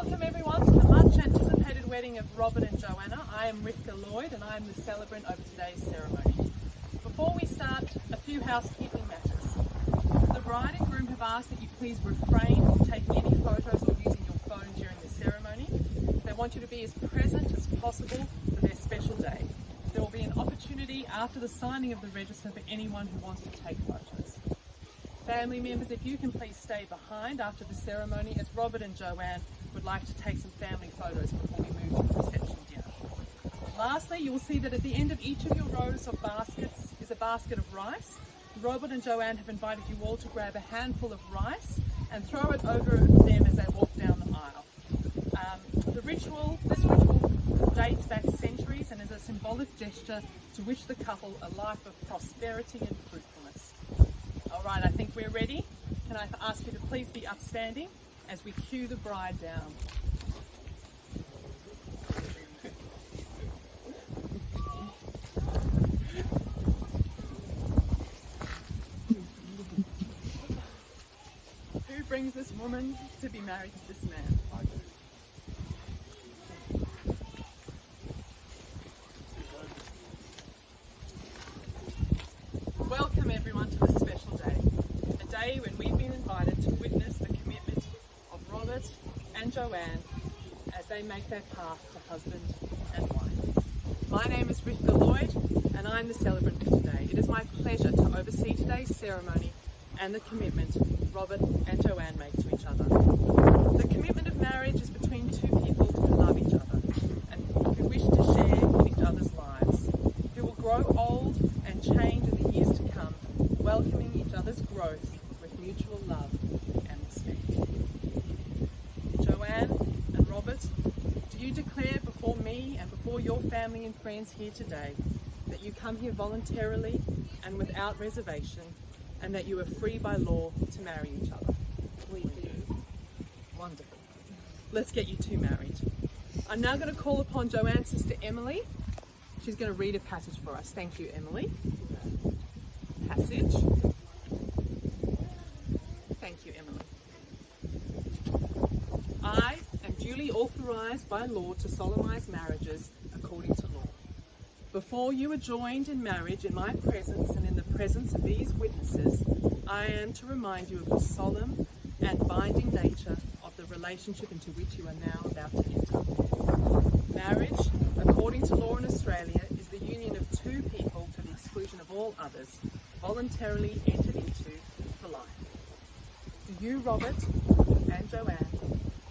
Welcome everyone to the much anticipated wedding of Robert and Joanna. I am Rivka Lloyd and I am the celebrant over today's ceremony. Before we start, a few housekeeping matters. The bride and groom have asked that you please refrain from taking any photos or using your phone during the ceremony. They want you to be as present as possible for their special day. There will be an opportunity after the signing of the register for anyone who wants to take photos. Family members, if you can please stay behind after the ceremony, as Robert and Joanne would like to take some family photos before we move to the reception dinner. Lastly, you will see that at the end of each of your rows of baskets is a basket of rice. Robert and Joanne have invited you all to grab a handful of rice and throw it over them as they walk down the aisle. This ritual dates back centuries and is a symbolic gesture to wish the couple a life of prosperity and fruitfulness. All right, I think we're ready. Can I ask you to please be upstanding as we cue the bride down? Who brings this woman to be married to this man? I do. Welcome everyone to this special day, a day when we've been invited to witness the commitment of Robert and Joanne as they make their path to husband and wife. My name is Rivka Lloyd and I'm the celebrant for today. It is my pleasure to oversee today's ceremony and the commitment Robert and Joanne make to each other. The commitment of marriage is between two people who love each other and who wish to share in each other's lives, who will grow old and change in the years to come, welcoming each other's growth with mutual love and respect. Joanne and Robert, do you declare before me and before your family and friends here today that you come here voluntarily and without reservation, and that you are free by law to marry each other? We do. Wonderful. Let's get you two married. I'm now going to call upon Joanne's sister Emily. She's going to read a passage for us. Thank you, Emily. Passage. Thank you, Emily. I am duly authorised by law to solemnise marriages according to law. Before you are joined in marriage in my presence and in the presence of these witnesses, I am to remind you of the solemn and binding nature of the relationship into which you are now about to enter. Marriage, according to law in Australia, is the union of two people to the exclusion of all others, voluntarily entered into for life. Do you, Robert and Joanne,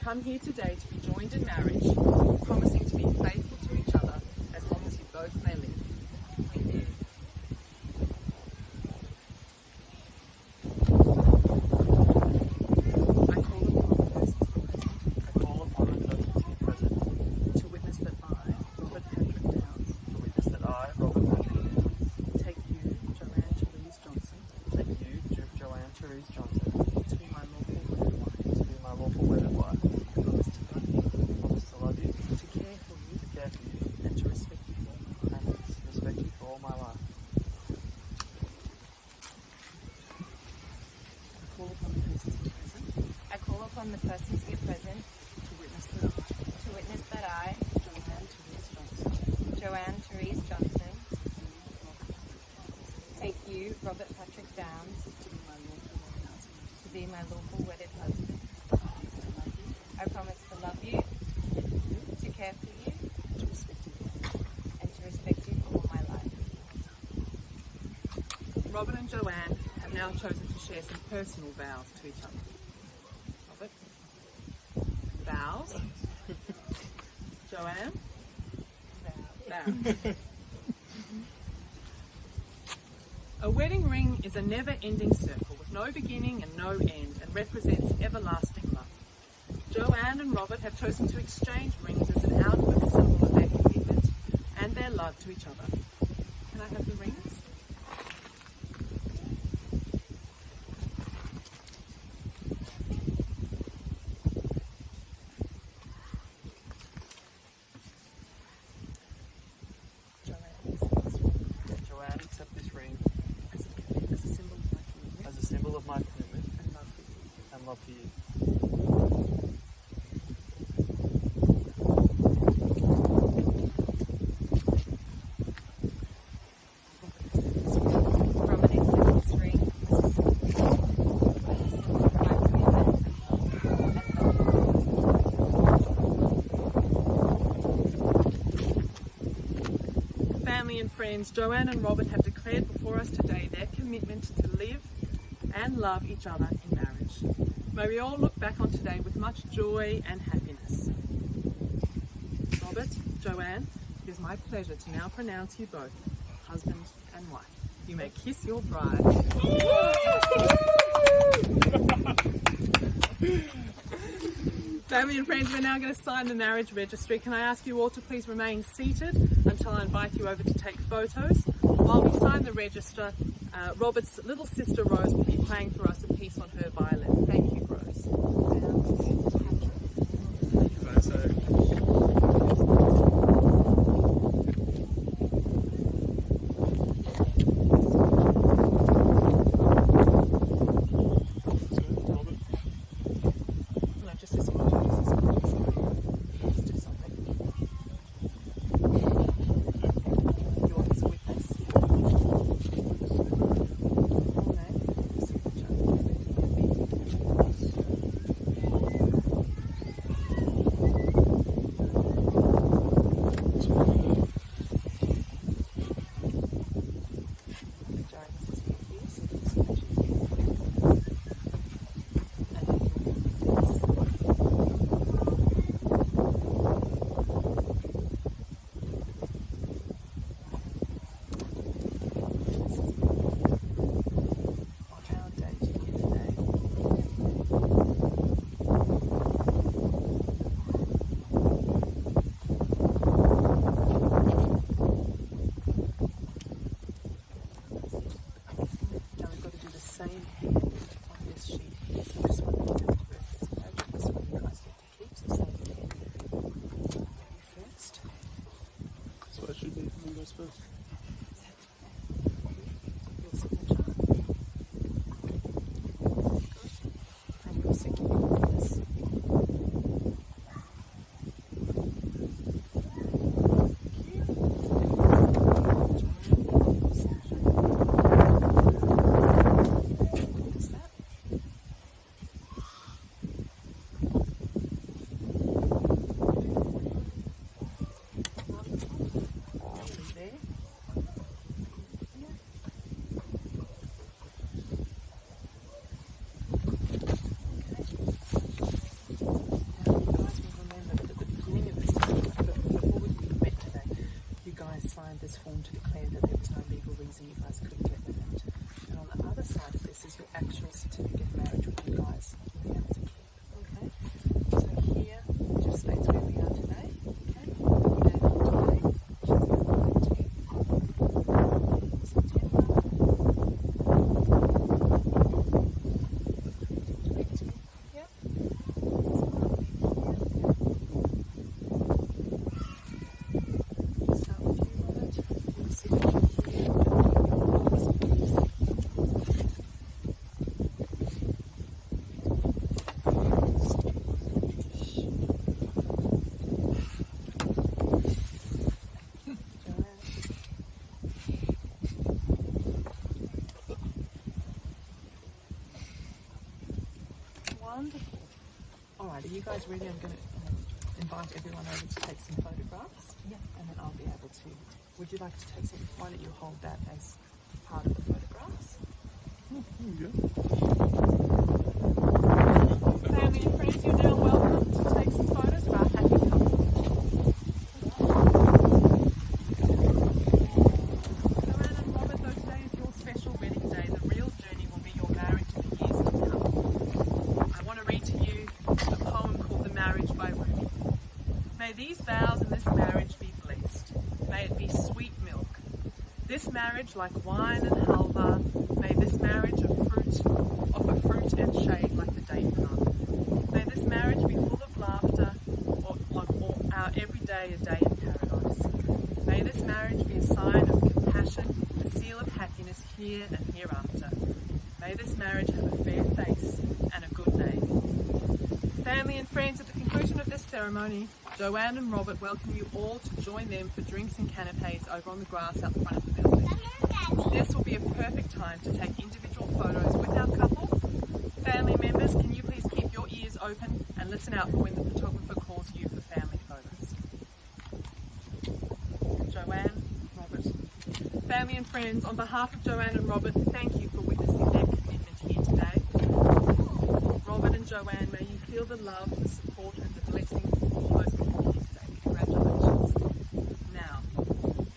come here today to be joined in marriage, promising to be faithful to each other as long as you both may live? We do. I call upon the persons here present to witness that I, Robert Patrick Downs, take you, Joanne Therese Johnson, to be my lawful wedded wife, promise to love you, to care for you, and to respect you for all my life. I call upon the persons here present to witness that I, Joanne Therese Johnson, take you, Robert Patrick Downs, to be my lawful wedded husband. I promise to love you, to care for you, and to respect you for all my life. Robert and Joanne have now chosen to share some personal vows to each other. Robert? Vows? Joanne? Vows. A wedding ring is a never-ending circle with no beginning and no end and represents everlasting love. Joanne and Robert have chosen to exchange rings as an outward symbol of their commitment and their love to each other. Can I have the rings? Joanne, accept this ring As a symbol of my commitment as a symbol of my commitment and love for you. and love for you. and friends, Joanne and Robert have declared before us today their commitment to live and love each other in marriage. May we all look back on today with much joy and happiness. Robert, Joanne, it is my pleasure to now pronounce you both husband and wife. You may kiss your bride. Family and friends, we're now going to sign the marriage registry. Can I ask you all to please remain seated until I invite you over to take photos? While we sign the register, Robert's little sister Rose will be playing for us a piece on her violin. Thank you, Rose. No, just a second. Just do something. Your his witness. Full name, signature. This form to declare that there was no legal reason you guys couldn't get married. And on the other side of this is your actual certificate of marriage, which you guys will be able to keep. Okay? So here it just states where we are today. Okay? And today, which is the 19th of September. Yep. Wonderful. Alright, are you guys ready? I'm going to invite everyone over to take some photographs. Yeah. And then I'll be able to. Would you like to take some? Why don't you hold that as part of the photographs? Family and friends, you're now welcome to take some photos of our happy couple. Joanne and Robert, though today is your special wedding day, the real journey will be your marriage in the years to come. I want to read to you a poem called The Marriage by Rumi. May these vows and this marriage be blessed. May it be sweet milk. This marriage like wine and halva. May this marriage offer fruit and shade like the date palm. May this marriage be full of laughter, or like our every day a day in paradise. May this marriage be a sign of compassion, a seal of happiness here and hereafter. May this marriage have a fair face and a good name. Family and friends, at the conclusion of this ceremony, Joanne and Robert welcome you all to join them for drinks and canapes over on the grass out the front of the building. This will be a perfect time to take individual photos with our couple. Family members, can you please keep your ears open and listen out for when the photographer calls you for family photos. Joanne, Robert, friends, on behalf of Joanne and Robert, thank you for witnessing their commitment here today. Robert and Joanne, may you feel the love, the support and the blessing of those people here today. Congratulations. Now,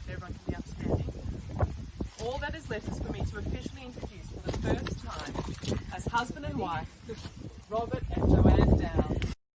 everyone can be upstanding. All that is left is for me to officially introduce for the first time as husband and wife, Robert and Joanne Downs.